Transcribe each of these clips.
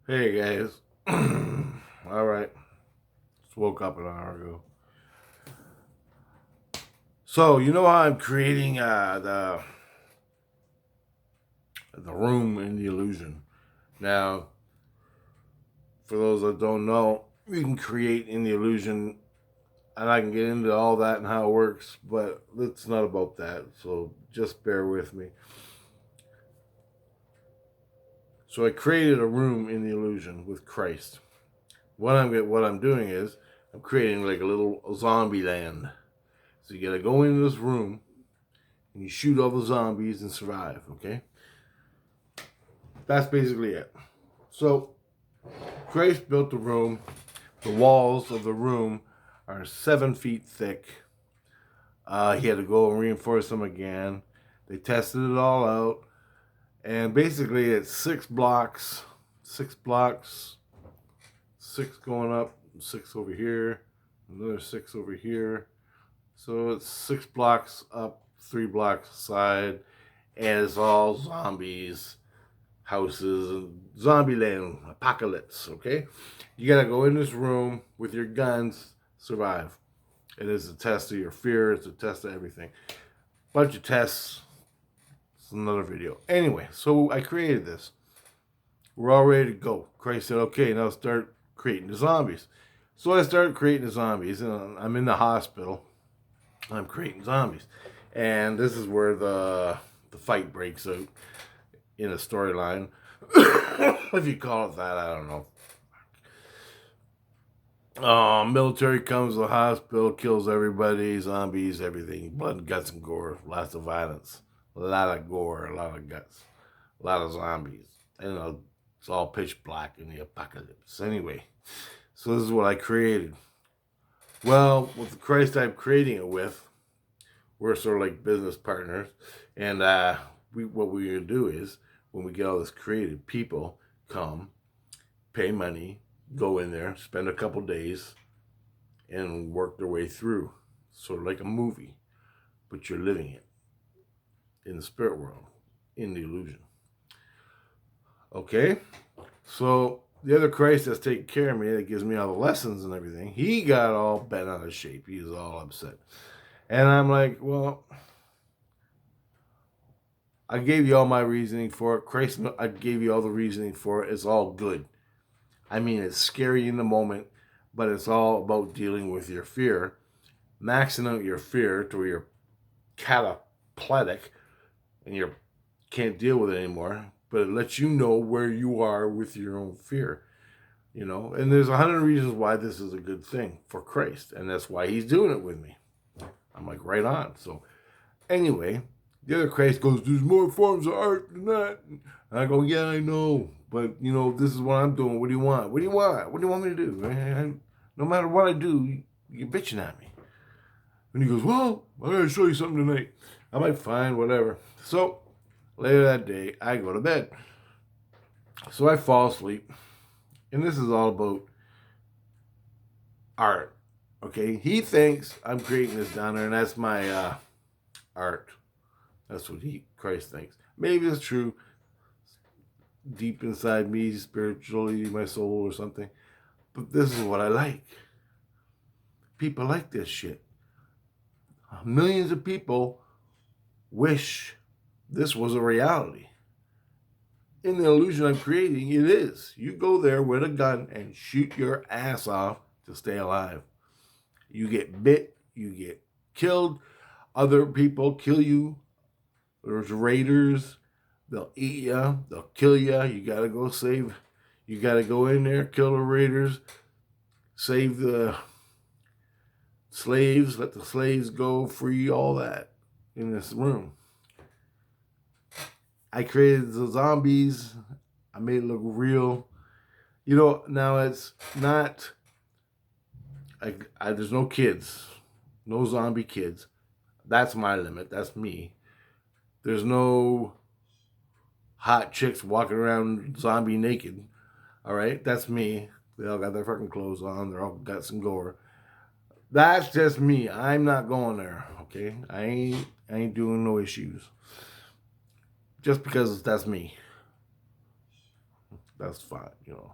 Hey guys. All right. Just woke up an hour ago. So you know how I'm creating the room in the illusion. Now, for those that don't know, you can create in the illusion, and I can get into all that and how it works, but it's not about that. So just bear with me. So I created a room in the illusion with Christ. What I'm doing is I'm creating like a little zombie land. So you gotta go into this room and you shoot all the zombies and survive, okay? That's basically it. So, Christ built the room. The walls of the room are 7 feet thick. He had to go and reinforce them again. They tested it all out. And basically, it's 6 blocks, six going up, six over here, another six over here. So it's 6 blocks up, 3 blocks aside, and it's all zombies, houses, and zombie land, apocalypse, okay? You gotta go in this room with your guns, survive. It is a test of your fear, it's a test of everything. Bunch of tests, it's another video. Anyway, so I created this. We're all ready to go. Christ said, okay, now start creating the zombies. So I started creating the zombies, and I'm in the hospital. I'm creating zombies. And this is where the fight breaks out in a storyline. If you call it that, I don't know. Military comes to the hospital, kills everybody, zombies, everything. Blood, guts, and gore. Lots of violence. A lot of gore, a lot of guts. A lot of zombies. And it's all pitch black in the apocalypse. Anyway, so this is what I created. Well, with the Christ I'm creating it with, we're sort of like business partners. And what we're going to do is, when we get all this created, people come, pay money, go in there, spend a couple days, and work their way through. Sort of like a movie, but you're living it in the spirit world, in the illusion. Okay? So the other Christ that's taking care of me, that gives me all the lessons and everything, he got all bent out of shape. He was all upset. And I'm like, well, I gave you all my reasoning for it. Christ, I gave you all the reasoning for it. It's all good. I mean, it's scary in the moment, but it's all about dealing with your fear, maxing out your fear to where you're catapletic and you can't deal with it anymore. But it lets you know where you are with your own fear, you know. And there's 100 reasons why this is a good thing for Christ, and that's why He's doing it with me. I'm like, right on. So anyway, the other Christ goes, there's more forms of art than that. And I go, yeah, I know. But, you know, this is what I'm doing. What do you want? What do you want? What do you want me to do? No matter what I do, you're bitching at me. And he goes, well, I'm going to show you something tonight. I'm like, fine, whatever. So later that day, I go to bed. So I fall asleep. And this is all about art. Okay? He thinks I'm creating this down there, and that's my art. That's what Christ thinks. Maybe it's true deep inside me, spiritually, my soul or something. But this is what I like. People like this shit. Millions of people wish this was a reality. In the illusion I'm creating, it is. You go there with a gun and shoot your ass off to stay alive. You get bit, you get killed, other people kill you. There's raiders, they'll eat you, they'll kill you. You gotta go save. You gotta go in there, kill the raiders, save the slaves, let the slaves go free, all that in this room. I created the zombies. I made it look real. You know, now it's not. There's no kids, no zombie kids. That's my limit. That's me. There's no hot chicks walking around zombie naked. All right, that's me. They all got their fucking clothes on. They're all got some gore. That's just me. I'm not going there. Okay, I ain't doing no issues. Just because that's me. That's fine, you know.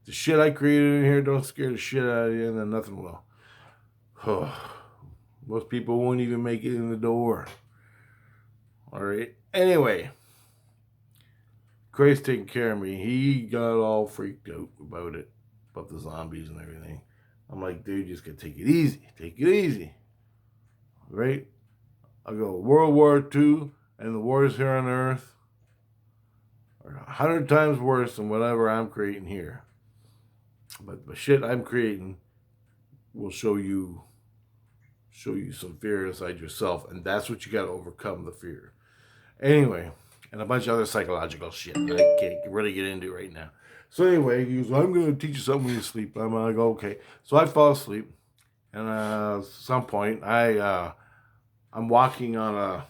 The shit I created in here don't scare the shit out of you, and then nothing will. Most people won't even make it in the door. All right. Anyway, Christ taking care of me. He got all freaked out about it, about the zombies and everything. I'm like, dude, just gotta take it easy. Take it easy. Right? I go, World War II and the wars here on Earth are 100 times worse than whatever I'm creating here. But the shit I'm creating will show you some fear inside yourself, and that's what you got to overcome, the fear. Anyway, and a bunch of other psychological shit that I can't really get into right now. So anyway, he goes, I'm going to teach you something when you sleep. I'm like, okay. So I fall asleep, and at some point, I'm walking on a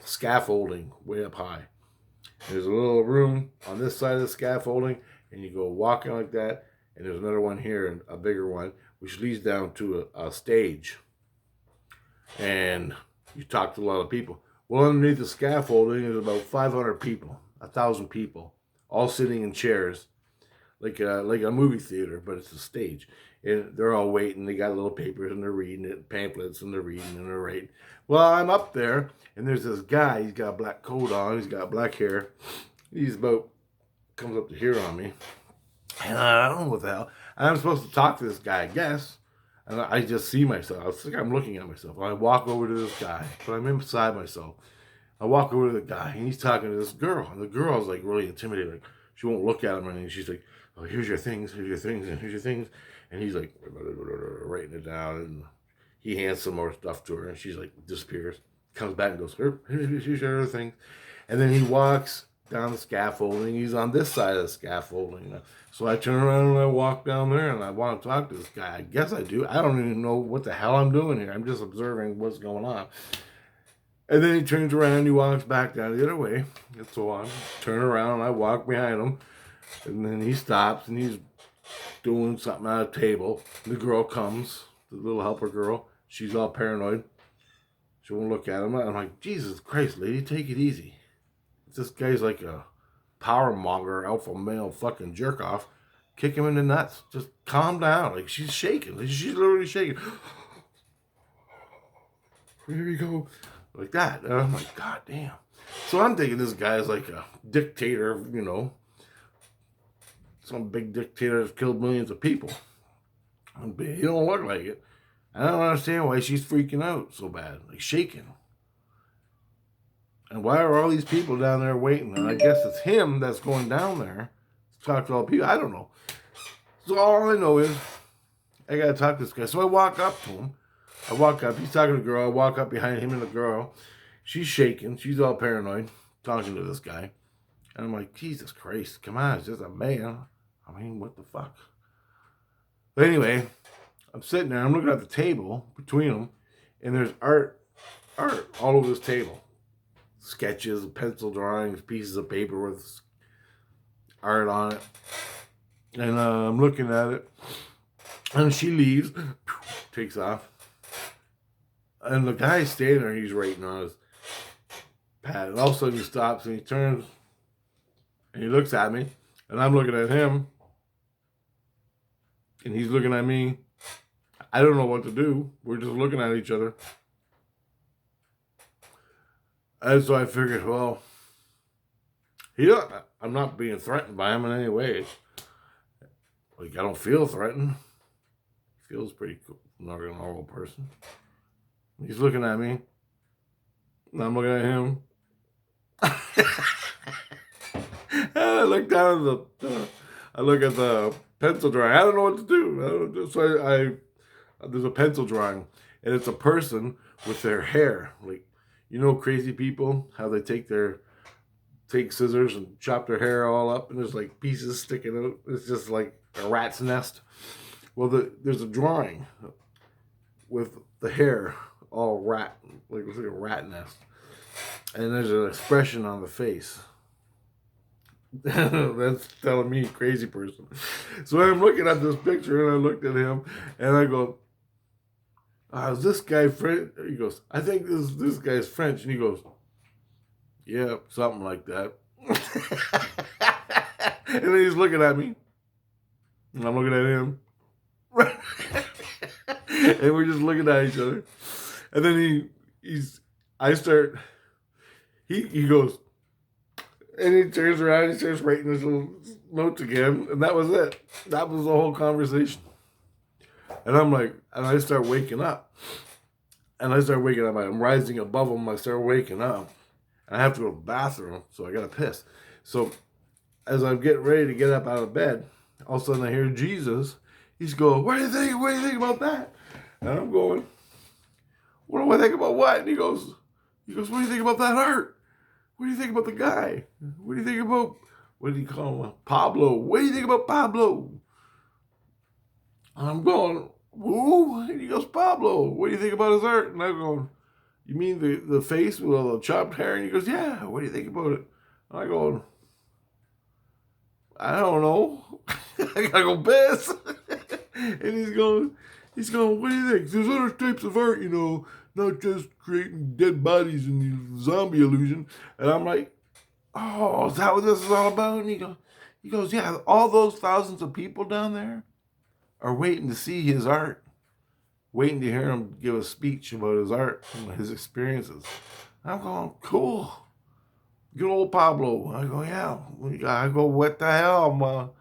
scaffolding way up high. There's a little room on this side of the scaffolding, and you go walking like that, and there's another one here, and a bigger one, which leads down to a stage. And you talk to a lot of people. Well, underneath the scaffolding is about 500 people, 1,000 people, all sitting in chairs, like a movie theater, but it's a stage. And they're all waiting. They got little papers, and they're reading it, pamphlets, and they're reading, and they're writing. Well, I'm up there, and there's this guy. He's got a black coat on. He's got black hair. Comes up to here on me. And I don't know what the hell. And I'm supposed to talk to this guy, I guess. And I just see myself. It's like I'm looking at myself. I walk over to this guy, but I'm inside myself. I walk over to the guy, and he's talking to this girl. And the girl's like really intimidated. Like, she won't look at him, and she's like, oh, here's your things, and here's your things. And he's like, writing it down. And he hands some more stuff to her, and she's like, disappears. Comes back and goes, here's your other things. And then he walks down the scaffolding. He's on this side of the scaffolding. So I turn around and I walk down there, and I want to talk to this guy. I guess I do. I don't even know what the hell I'm doing here. I'm just observing what's going on. And then he turns around, he walks back down the other way. And so I turn around and I walk behind him. And then he stops and he's doing something at a table. The girl comes, the little helper girl. She's all paranoid. She won't look at him. I'm like, Jesus Christ, lady, take it easy. This guy's like a power monger, alpha male fucking jerk off. Kick him in the nuts. Just calm down. Like, she's shaking. She's literally shaking. Here you go. Like that. And I'm like, God damn. So I'm thinking this guy's like a dictator, you know. Some big dictator that's killed millions of people. He don't look like it. I don't understand why she's freaking out so bad. Like, shaking. And why are all these people down there waiting? And I guess it's him that's going down there to talk to all the people. I don't know. So all I know is I got to talk to this guy. So I walk up to him. I walk up. He's talking to the girl. I walk up behind him and the girl. She's shaking. She's all paranoid, talking to this guy. And I'm like, Jesus Christ, come on. It's just a man. I mean, what the fuck? But anyway, I'm sitting there. I'm looking at the table between them. And there's art all over this table. Sketches, pencil drawings, pieces of paper with art on it. And I'm looking at it. And she leaves, takes off. And the guy's standing there, he's writing on his pad. And all of a sudden he stops and he turns and he looks at me. And I'm looking at him. And he's looking at me. I don't know what to do. We're just looking at each other. And so I figured, well, I'm not being threatened by him in any way. Like, I don't feel threatened. He feels pretty cool, not a normal person. He's looking at me, and I'm looking at him. And I look down at I look at the pencil drawing. I don't know what to do. So there's a pencil drawing, and it's a person with their hair, like, you know, crazy people, how they take scissors and chop their hair all up, and there's like pieces sticking out. It's just like a rat's nest. Well, there's a drawing with the hair all rat, like it's like a rat nest, and there's an expression on the face. That's telling me crazy person. So I'm looking at this picture, and I looked at him, and I go, is this guy French? He goes, I think this guy's French. And he goes, yeah, something like that. And then he's looking at me, and I'm looking at him. And we're just looking at each other. And then he goes, and he turns around, he starts writing his little notes again, and that was it. That was the whole conversation. And I'm like, and I start waking up. And I start waking up. I'm rising above him. I start waking up. And I have to go to the bathroom, so I got to piss. So as I'm getting ready to get up out of bed, all of a sudden I hear Jesus. He's going, what do you think? What do you think about that? And I'm going, what do I think about what? And he goes, what do you think about that art? What do you think about the guy? What do you think about, what do you call him? Pablo. What do you think about Pablo? And I'm going, who? And he goes, Pablo. What do you think about his art? And I'm going, you mean the face with all the chopped hair? And he goes, yeah. What do you think about it? And I go, I don't know. I gotta go piss. And he's going, what do you think? There's other types of art, not just creating dead bodies in the zombie illusion. And I'm like, oh, is that what this is all about? And he goes, yeah, all those thousands of people down there are waiting to see his art, waiting to hear him give a speech about his art and his experiences. I'm going, cool. Good old Pablo. I go, yeah. I go, what the hell?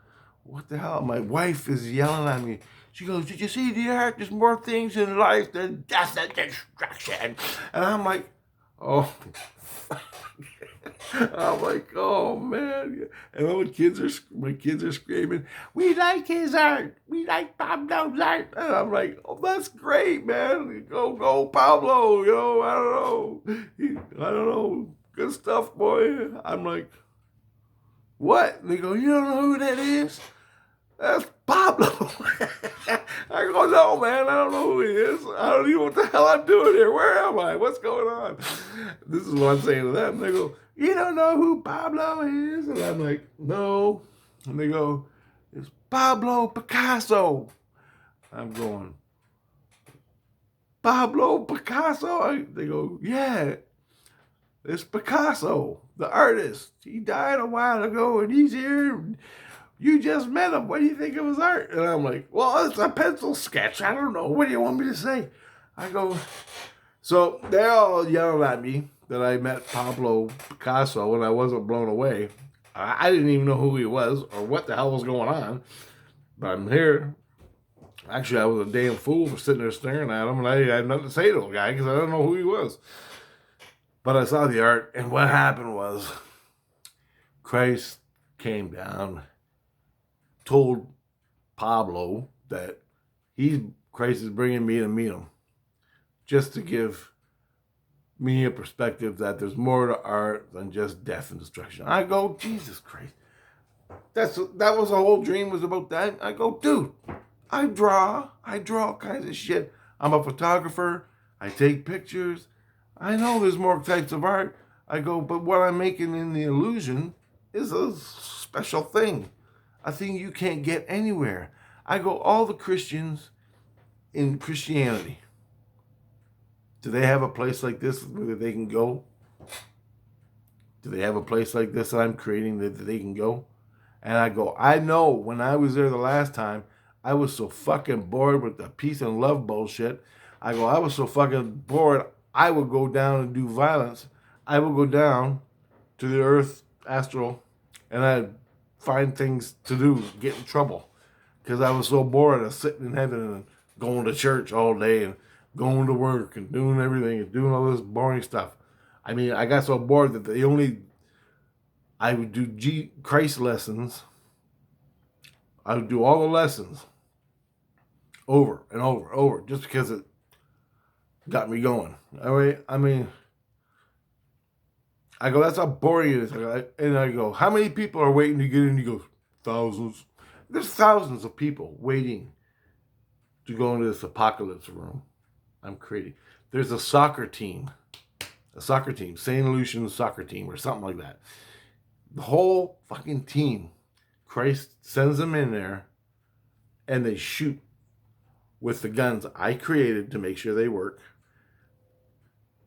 What the hell? My wife is yelling at me. She goes, did you see the art? There's more things in life than death and destruction. And I'm like, oh. I'm like, oh man. And all my kids are screaming, we like his art. We like Pablo's art. And I'm like, oh, that's great, man. Go, Pablo. I don't know. Good stuff, boy. I'm like, what? And they go, you don't know who that is? That's Pablo. I go, no, man, I don't know who he is. I don't even know what the hell I'm doing here. Where am I? What's going on? This is what I'm saying to them. They go, you don't know who Pablo is? And I'm like, no. And they go, it's Pablo Picasso. I'm going, Pablo Picasso? They go, yeah, it's Picasso, the artist. He died a while ago and he's here. You just met him. What do you think of his art? And I'm like, well, it's a pencil sketch. I don't know. What do you want me to say? I go, so they're all yelling at me that I met Pablo Picasso and I wasn't blown away. I didn't even know who he was or what the hell was going on. But I'm here. Actually, I was a damn fool for sitting there staring at him, and I had nothing to say to the guy because I don't know who he was. But I saw the art, and what happened was Christ came down, told Pablo that Christ is bringing me to meet him, just to give me a perspective that there's more to art than just death and destruction. I go, Jesus Christ, that was the whole dream, was about that. I go, dude, I draw all kinds of shit. I'm a photographer. I take pictures. I know there's more types of art. I go, but what I'm making in the illusion is a special thing. A thing you can't get anywhere. I go, all the Christians in Christianity, do they have a place like this where they can go? Do they have a place like this that I'm creating that they can go? And I go, I know when I was there the last time, I was so fucking bored with the peace and love bullshit. I go, I was so fucking bored, I would go down and do violence. I would go down to the earth astral and I'd find things to do, get in trouble. Because I was so bored of sitting in heaven and going to church all day and going to work and doing everything and doing all this boring stuff. I mean, I got so bored that I would do Christ lessons. I would do all the lessons over and over and over just because it got me going. All right? I mean, I go, that's how boring it is. And I go, how many people are waiting to get in? He goes, thousands. There's thousands of people waiting to go into this apocalypse room I'm creating. There's a soccer team, St. Lucian's soccer team or something like that. The whole fucking team, Christ sends them in there and they shoot with the guns I created to make sure they work.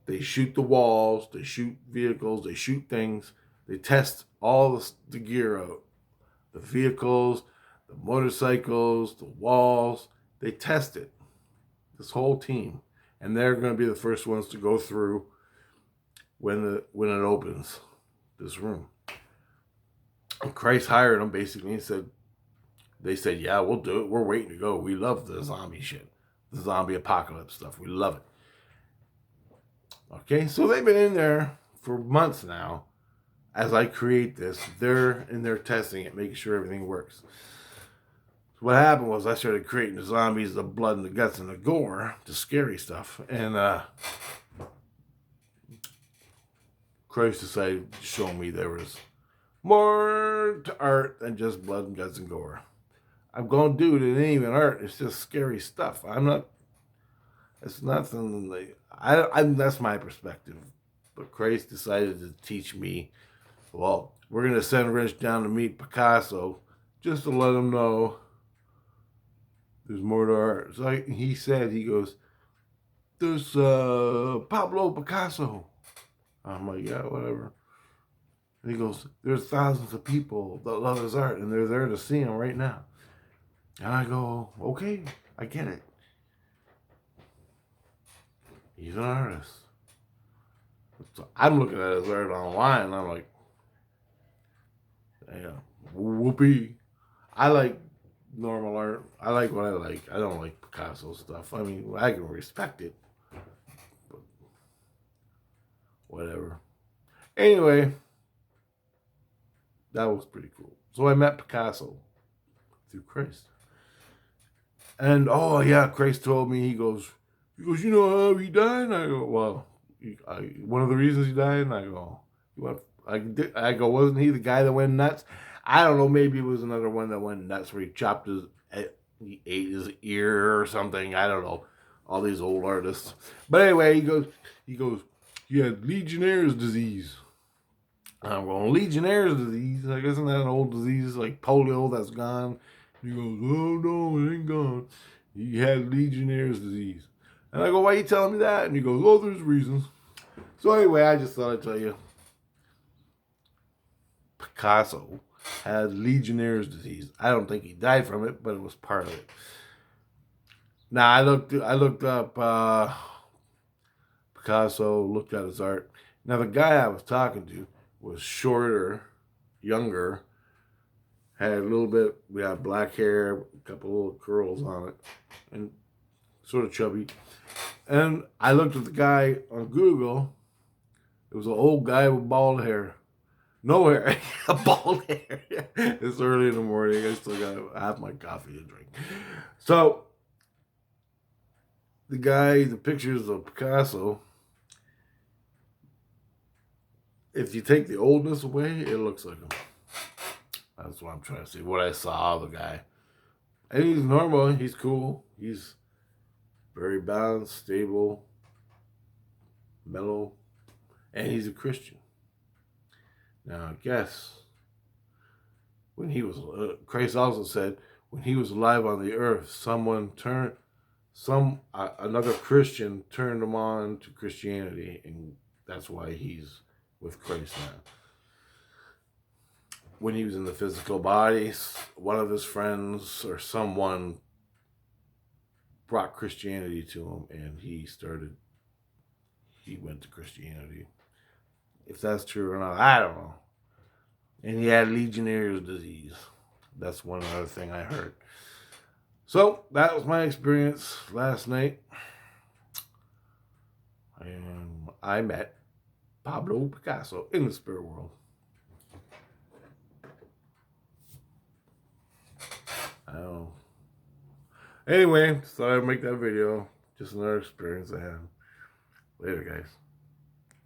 They shoot the walls, they shoot vehicles, they shoot things. They test all the gear out. the vehicles, the motorcycles, the walls. They test it, this whole team. And they're going to be the first ones to go through when it opens, this room. And Christ hired them basically and said, they said, yeah, we'll do it. We're waiting to go. We love the zombie shit, the zombie apocalypse stuff. We love it. Okay, so they've been in there for months now. As I create this, they're in there testing it, making sure everything works. So what happened was I started creating the zombies, the blood and the guts and the gore, the scary stuff. And Christ decided to show me there was more to art than just blood and guts and gore. I'm going to do it. It ain't even art. It's just scary stuff. It's nothing like, that's my perspective. But Christ decided to teach me, well, we're going to send Rich down to meet Picasso just to let him know there's more to art. So he said, he goes, there's Pablo Picasso. I'm like, yeah, whatever. And he goes, there's thousands of people that love his art, and they're there to see him right now. And I go, okay, I get it. He's an artist. So I'm looking at his art online, and I'm like, yeah, whoopee. I like normal art. I like what I like. I don't like Picasso stuff. I mean, I can respect it, but whatever. Anyway, that was pretty cool. So I met Picasso through Christ. And, oh, yeah, Christ told me, he goes, you know how he died? And I go, well, one of the reasons he died? And I go, I go, wasn't he the guy that went nuts? I don't know, maybe it was another one that went nuts where he ate his ear or something. I don't know. All these old artists. But anyway, he goes, he had Legionnaire's disease. I'm going, Legionnaire's disease? Like, isn't that an old disease like polio that's gone? He goes, oh no, it ain't gone. He had Legionnaire's disease. And I go, why are you telling me that? And he goes, oh, there's reasons. So anyway, I just thought I'd tell you. Picasso had Legionnaire's disease. I don't think he died from it, but it was part of it. Now, I looked up Picasso, looked at his art. Now, the guy I was talking to was shorter, younger, had a little bit, we had black hair, a couple little curls on it, and sort of chubby. And I looked at the guy on Google. It was an old guy with bald hair. No hair, bald hair. It's early in the morning. I still got half my coffee to drink. So, the pictures of Picasso, if you take the oldness away, it looks like him. That's what I'm trying to say. What I saw of the guy. And he's normal. He's cool. He's very balanced, stable, mellow. And he's a Christian. Now, I guess when he was, Christ also said, when he was alive on the earth, another Christian turned him on to Christianity, and that's why he's with Christ now. When he was in the physical body, one of his friends or someone brought Christianity to him, and he went to Christianity. If that's true or not, I don't know. And he had Legionnaire's disease. That's one other thing I heard. So, that was my experience last night. And I met Pablo Picasso in the spirit world. I don't know. Anyway, thought I'd make that video. Just another experience I had. Later, guys.